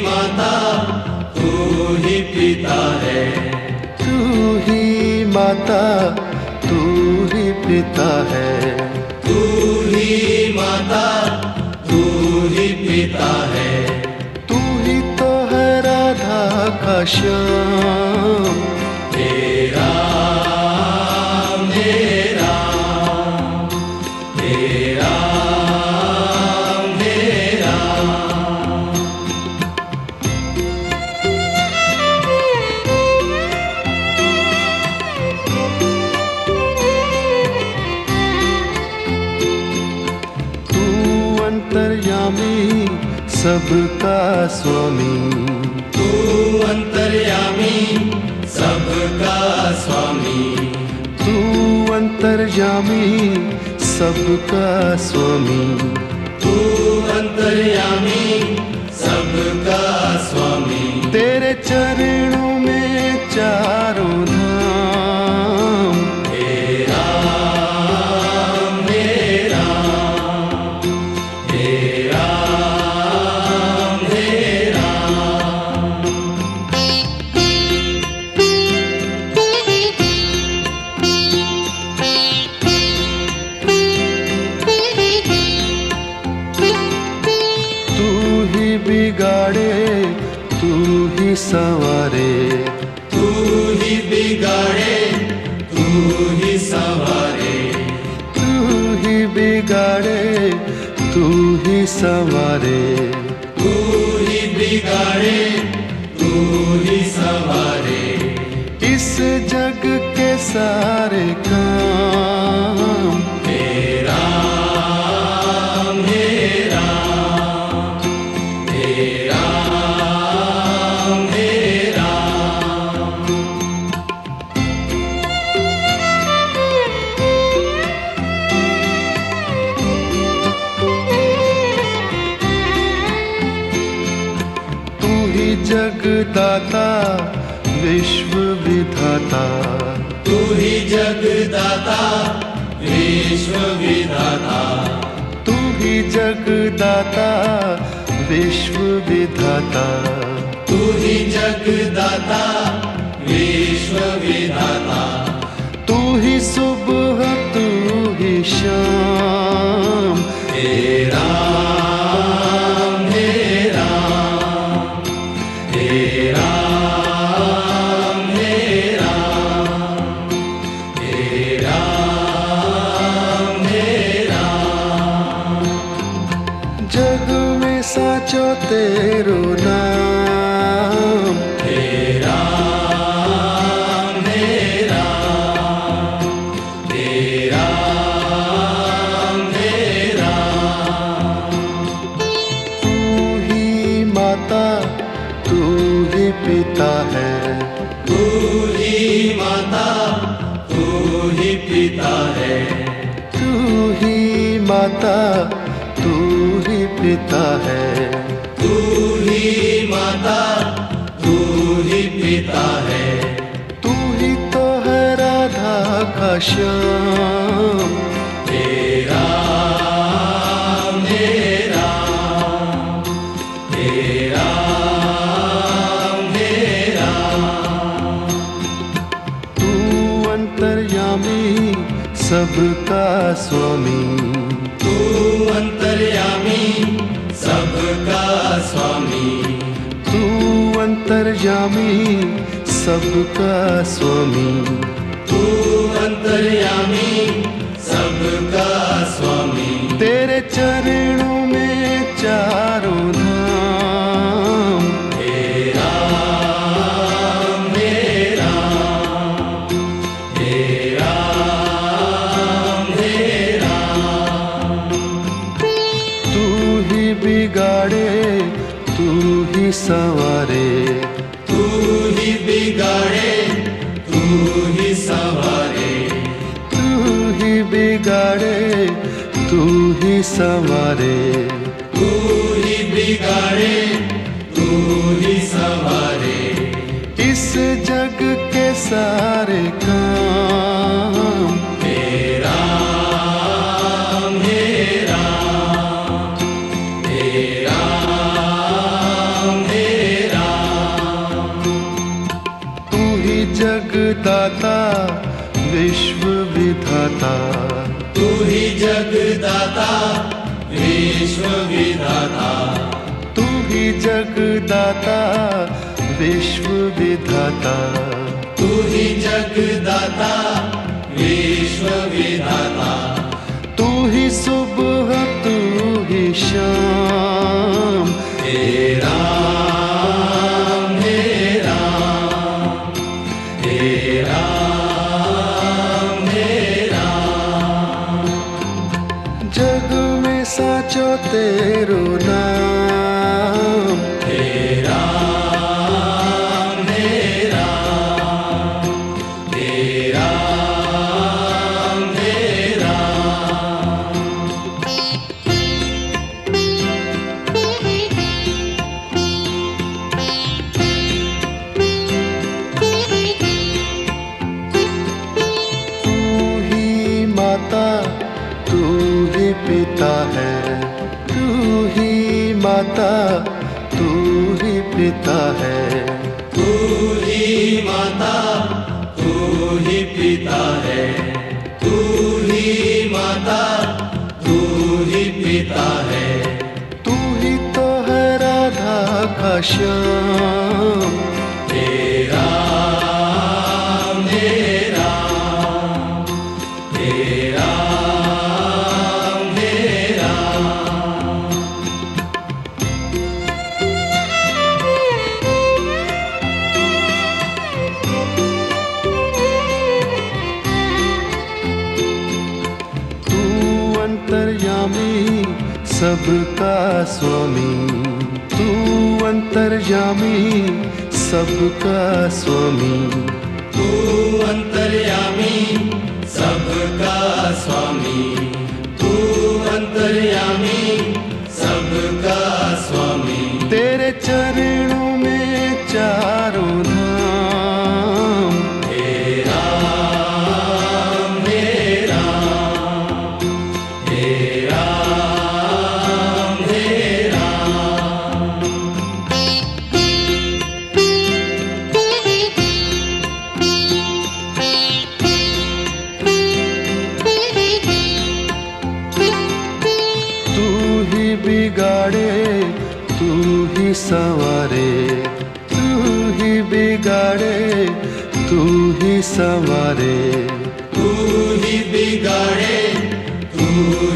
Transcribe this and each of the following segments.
माता तू ही पिता है, तू ही माता तू ही पिता है, तू ही माता तू ही पिता है, तू ही तो है राधा का श्याम। तेरा मेरा तेरा मेरा। तू अंतर्यामी सबका स्वामी, तू अंतर्यामी सबका स्वामी, तू अंतर्यामी सबका स्वामी, तू अंतर्यामी सबका स्वामी। तेरे चरणों में चारों धाम। तेरा मेरा तेरा मेरा। तू ही बिगाड़े तू ही संवारे, तू ही बिगाड़े तू ही संवारे, तू ही बिगाड़े तू ही संवारे, तू ही बिगाड़े तू ही संवारे। इस जग के सारे काम। तेरा मेरा तेरा मेरा। तू ही जगदाता विश्व विधाता, तू ही जगदाता विश्व विधाता, तू ही जगदाता विश्व विधाता, तू ही जगदाता विश्व विधाता। तू ही सुबह तू ही शाम। तेरा मेरा तेरा मेरा तेरा मेरा। जग में साचो तेरो नाम। तेरा मेरा तेरा मेरा। तू ही माता तू ही पिता है, तू ही माता तू ही पिता है, तू ही माता तू ही पिता है, तू ही माता तू ही पिता है, तू ही तो है राधा का श्याम। तेरा मेरा तेरा मेरा। तू अंतर्यामी सबका स्वामी, तू अंतर्यामी सबका स्वामी, तू अंतर्यामी सबका स्वामी, तू अंतर्यामी सबका स्वामी। तेरे चरणों में चारों धाम। तेरा मेरा तेरा मेरा। तू ही बिगाड़े तू ही संवारे, तू ही बिगाड़े तू ही संवारे, तू ही बिगाड़े तू ही संवारे, तू ही बिगाड़े तू ही संवारे। इस जग के सारे काम। तेरा मेरा तेरा मेरा। जगदाता विश्व विधाता, तू ही जगदाता विश्व विधाता, तू ही जगदाता विश्व विधाता, तू ही जगदाता विश्व विधाता, तू ही सुबह तू ही शाम, हे राम हे राम हे राम हे राम। जग में साचो तेरो नाम, हे राम हे राम हे राम हे राम। तू ही माता तू ही पिता है, तू ही माता तू ही पिता है, तू ही माता तू ही पिता है, तू ही माता तू ही पिता है, तू ही तो है राधा का श्याम, हे राम हे राम हे राम हे राम। तू अंतर्यामी सबका स्वामी, तू अंतर्यामी सबका स्वामी, तू अंतर्यामी सबका स्वामी, तू अंतर्यामी सबका स्वामी, तेरे चरणों में चारों धाम, हे राम हे राम हे राम हे राम। तू ही बिगाड़े तू ही संवारे, तू ही बिगाड़े तू ही संवारे, तू ही बिगाड़े तू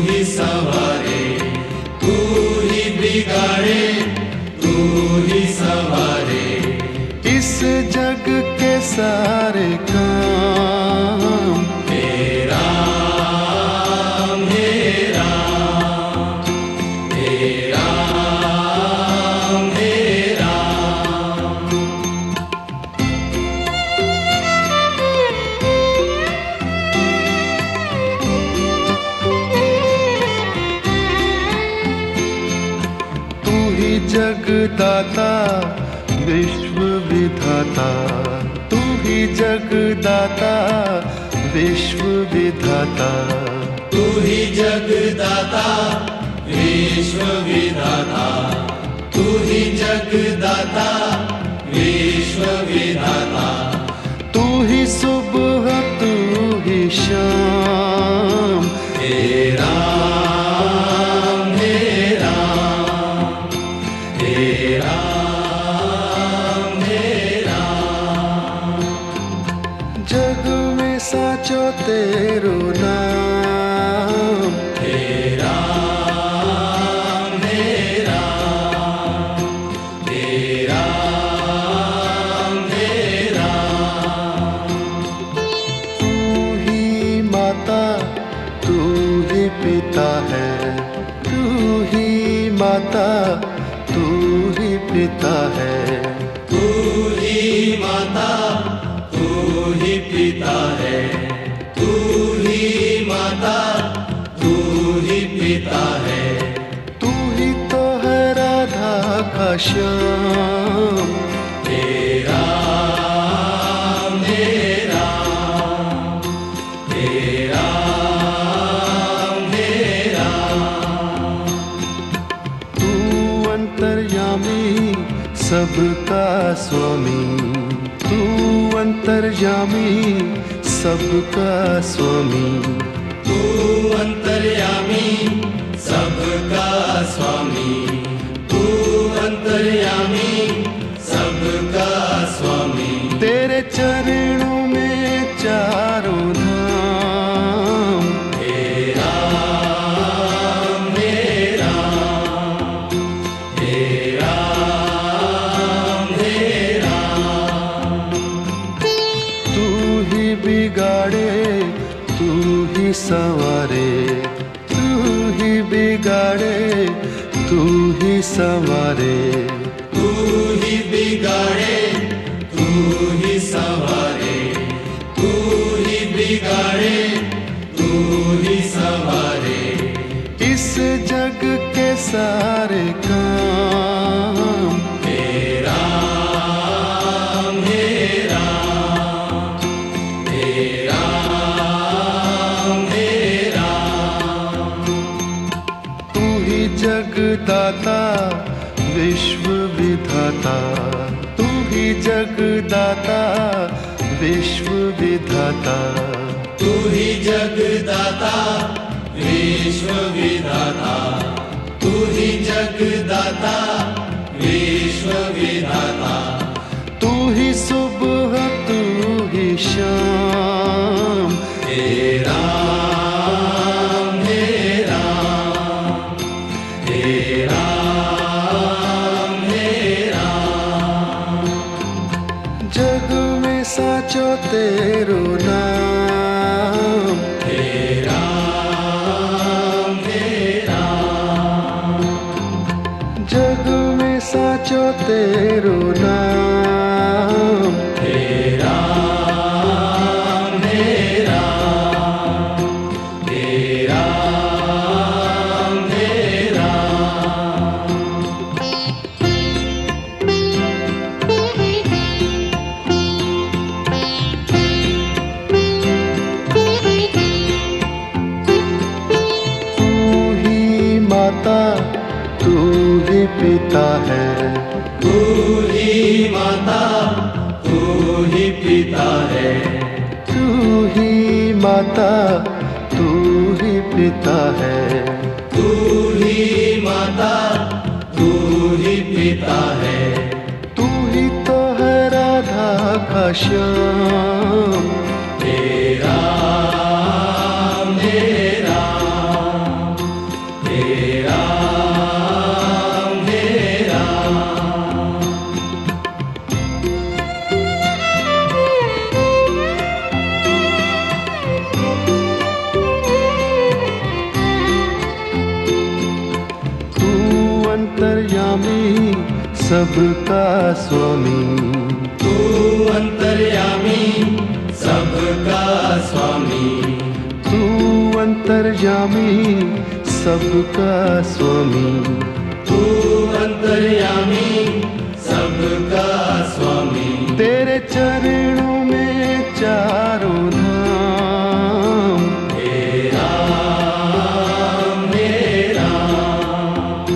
ही संवारे, तू ही बिगाड़े तू ही संवारे। इस जग के सारे काम, हे राम हे राम हे राम हे राम। तू ही जगदाता विश्व विधाता, तू ही जगदाता विश्व विधाता, तू ही जगदाता विश्व विधाता, तू ही जगदाता विश्व विधाता, तू ही सुबह तू ही शाम, हे राम हे राम हे राम हे राम। जग में साचो तेरो नाम, हे राम हे राम हे राम हे राम। तू ही माता तू ही पिता है, तू ही माता तू ही पिता है, तू ही माता तू ही पिता है, तू ही माता तू ही पिता है, तू ही तो है राधा का श्याम, हे राम हे राम हे राम हे राम। तू अंतर्यामी सबका स्वामी, तू अंतर्यामी सबका स्वामी, तू अंतर्यामी सबका स्वामी, तू अंतर्यामी सबका स्वामी। तेरे चरणों में चारों धाम, हे राम हे राम, हे राम हे राम। तू ही बिगाड़े तू ही संवारे, तू ही बिगाड़े तू ही संवारे, तू ही बिगाड़े तू ही संवारे, तू ही बिगाड़े तू ही संवारे। इस जग के सारे काम, हे राम हे राम, हे राम हे राम। तू ही जगदाता विश्व विधाता, तू ही जगदाता विश्व विधाता, तू ही जगदाता विश्व विधाता, तू ही जगदाता विश्व विधाता। तू ही सुबह तू ही शाम, हे राम हे राम, हे राम हे राम। जग में साचो तेरो नाम, हे राम हे राम, जग में साचो तेरो नाम। हे राम हे राम, हे राम हे राम। तू ही माता तू ही पिता है, तू ही माता तू ही पिता है, तू ही माता तू ही पिता है। तू ही माता तू ही पिता है। तू ही तो है राधा का श्याम, हे राम हे राम, हे राम हे राम। तू अंतर्यामी सबका स्वामी, तू अंतर्यामी सबका स्वामी, तू अंतर्यामी सबका स्वामी। तू अंतर्यामी सबका स्वामी। तेरे चरणों में चारों धाम, हे राम हे राम,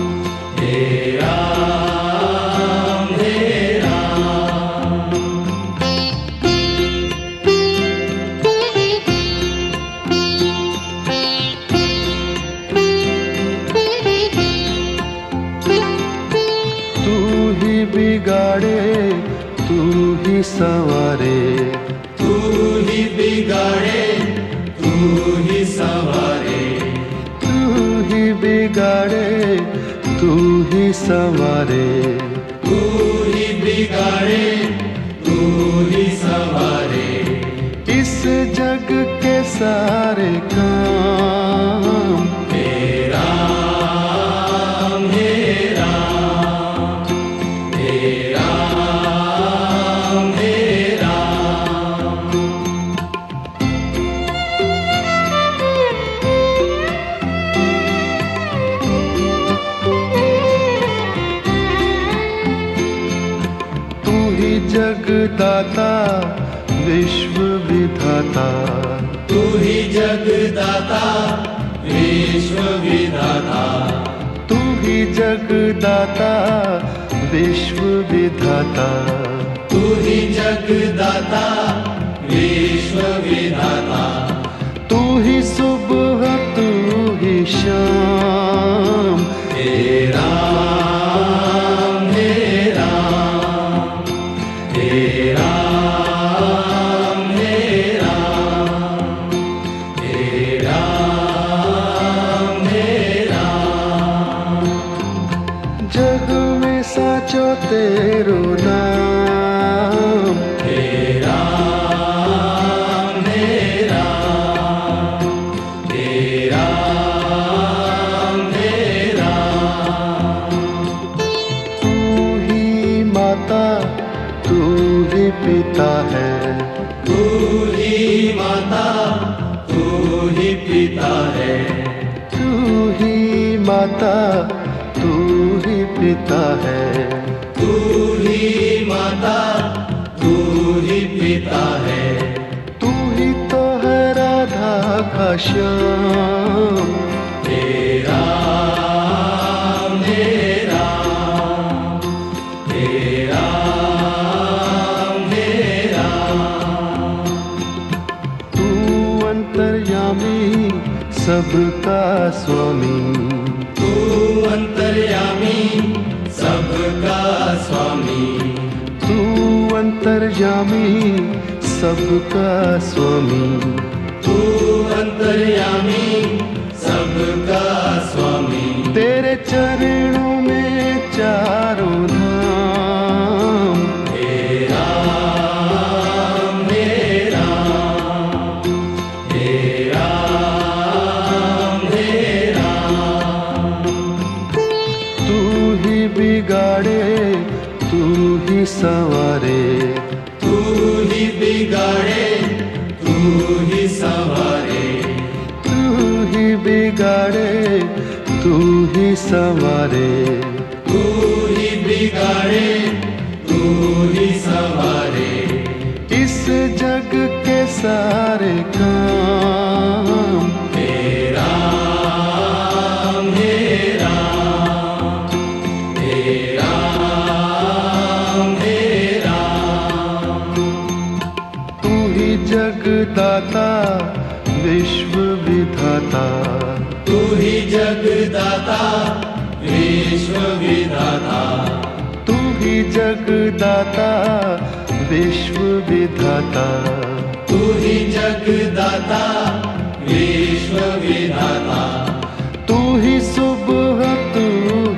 हे राम हे राम। तू ही बिगाड़े तू ही संवारे, तू ही बिगाड़े तू ही संवारे, तू ही बिगाड़े तू ही संवारे। तू ही बिगाड़े तू ही संवारे। इस जग के सारे काम, हे राम हे राम, हे राम हे राम। तू ही जगदाता विश्व विधाता, तू ही जगदाता विश्व विधाता, तू ही जगदाता विश्व विधाता। तू ही जगदाता विश्व विधाता, तू ही सुबह तू ही शाम, हे राम हे राम, हे राम हे राम, हे राम हे राम। जग में साचो तेरो नाम, हे राम हे राम, हे राम हे राम। तू ही माता तू ही पिता है, तू ही माता तू ही पिता है, तू ही माता तू ही पिता है, तू ही माता तू ही पिता है। तू ही तो है राधा का श्याम, हे राम हे राम, हे राम हे राम। तू अंतर्यामी सबका स्वामी, तू अंतर्यामी सबका स्वामी, तू अंतर्यामी सबका स्वामी, तू अंतर्यामी सबका स्वामी। तेरे चरणों में चारों धाम, हे राम हे राम, हे राम हे राम। तू ही बिगाड़े तू ही संवारे, तू ही बिगाड़े तू ही संवारे, तू ही बिगाड़े तू ही संवारे, तू ही बिगाड़े तू ही संवारे। इस जग के सारे काम, हे राम हे राम, हे राम हे राम। तू ही जगदाता विश्व विधाता, तू ही जगदाता विश्व विधाता, तू ही जगदाता विश्व विधाता, तू ही जगदाता विश्व विधाता। तू ही सुबह तू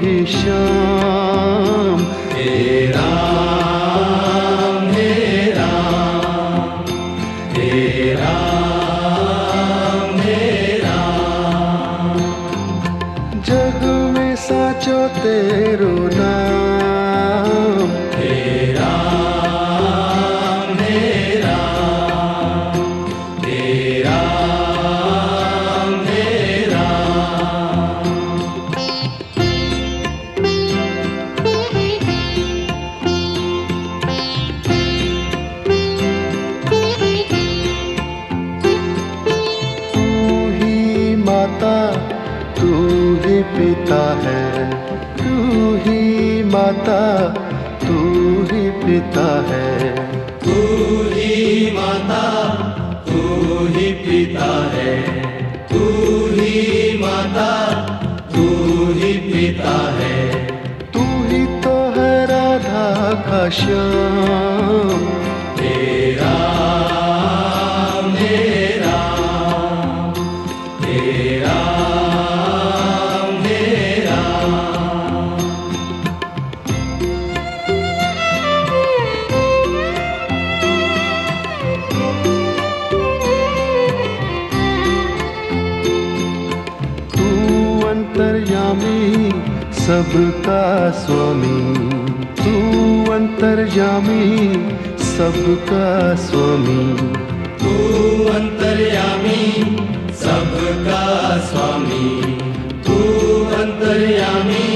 ही शाम, हे राम हे राम, हे राम हे राम। जग में साचो तेरो नाम, हे राम हे राम, हे राम हे राम। तू ही माता तू ही पिता है, तू ही माता तू ही पिता है, तू ही माता तू ही पिता है, तू ही माता तू ही पिता है। तू ही तो है राधा का श्याम, हे राम हे राम, हे राम हे राम। तू अंतर्यामी सबका स्वामी, तू अंतर्यामी सबका स्वामी, तू अंतर्यामी सबका स्वामी, तू अंतर्यामी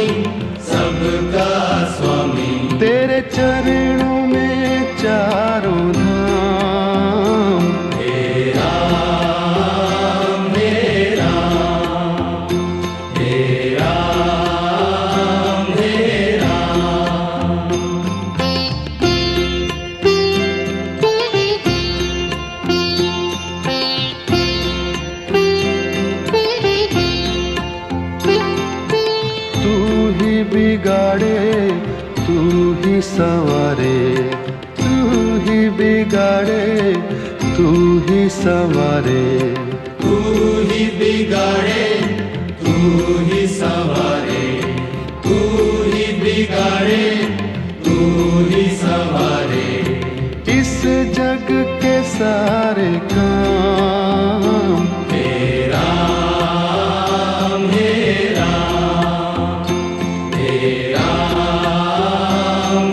सबका स्वामी। तेरे चरणों में चारों धाम, हे राम हे राम, हे राम हे राम। संवारे, तू ही बिगाड़े, तू ही संवारे। तू ही बिगाड़े, तू ही संवारे, तू ही बिगाड़े, तू ही संवारे। इस जग के सारे काम तेरा मेरा, तेरा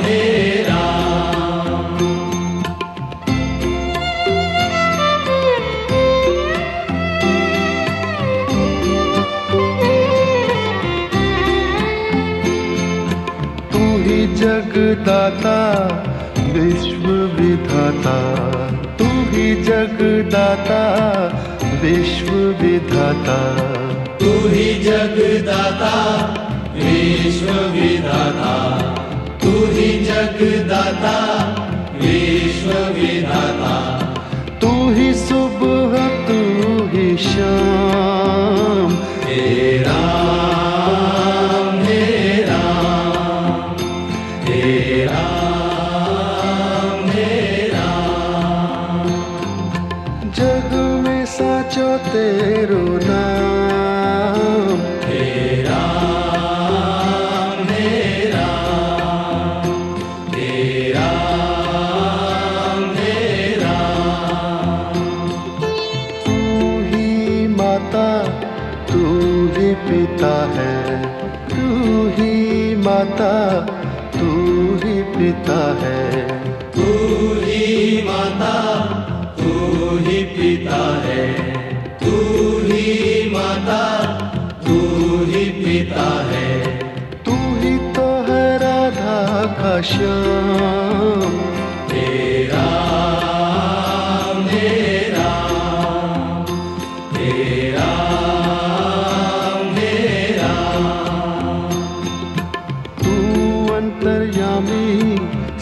मेरा। तू ही जगदाता विश्व विधाता, तू ही जगदाता विश्व विधाता। तू ही जगदाता विश्व विधाता, तू ही जगदाता विश्व विधाता। तू ही सुबह, तू ही शाम, तेरा मेरा, तेरा मेरा। जग में साचो तेरो नाम। तेरा मेरा, तेरा मेरा। तू ही माता, तू ही पिता है, तू ही माता, तू ही पिता है। तू ही माता, तू ही पिता है, तू ही माता, तू ही पिता है। तू ही तो है राधा का श्याम। तेरा मेरा, तेरा मेरा। तू अंतर्यामी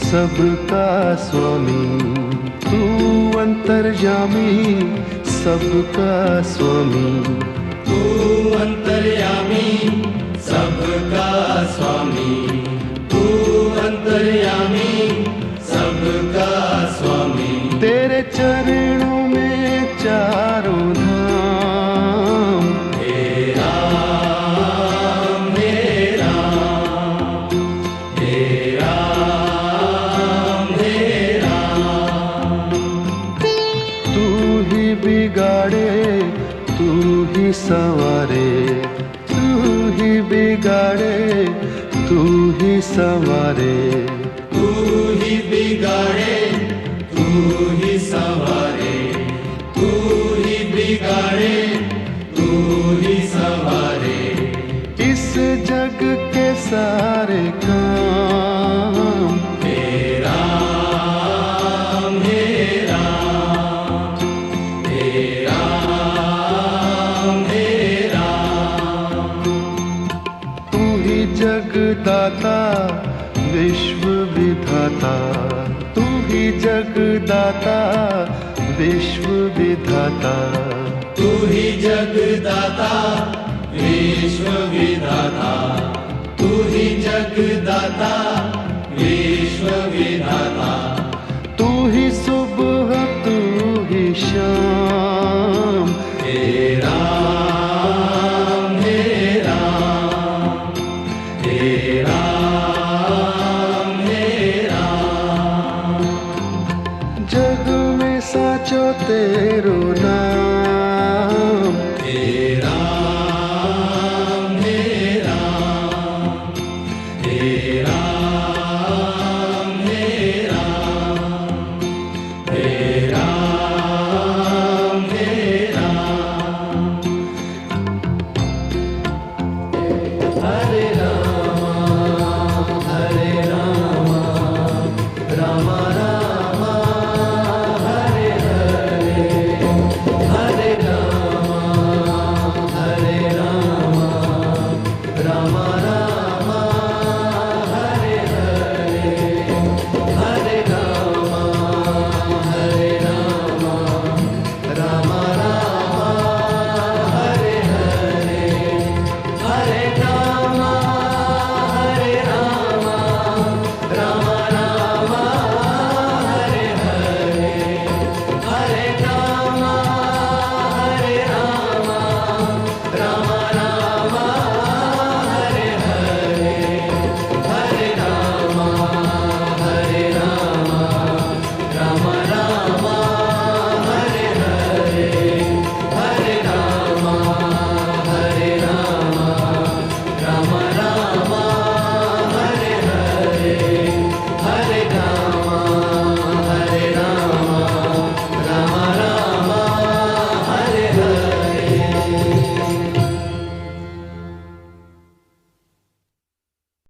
सबका स्वामी, तू अंतर्यामी सबका स्वामी। तू अंतर्यामी सबका स्वामी, तू अंतर्यामी सबका स्वामी। तेरे चरणों में चारों धाम। तेरा मेरा, तेरा मेरा। तू ही बिगाड़े, तू ही संवारे, तू ही बिगाड़े, तू ही संवारे। तू ही बिगाड़े, तू ही संवारे, तू ही बिगाड़े, तू ही संवारे। इस जग के सारे काम तेरा मेरा, तेरा मेरा। तू ही जगदाता विश्व विधाता, तू ही जगदाता विश्व विधाता। तू ही जगदाता विश्व विधाता, तू ही जगदाता विश्व विधाता। तू ही सुबह, तू ही शाम। तेरा मेरा, तेरा मेरा। जग में साचो तेरो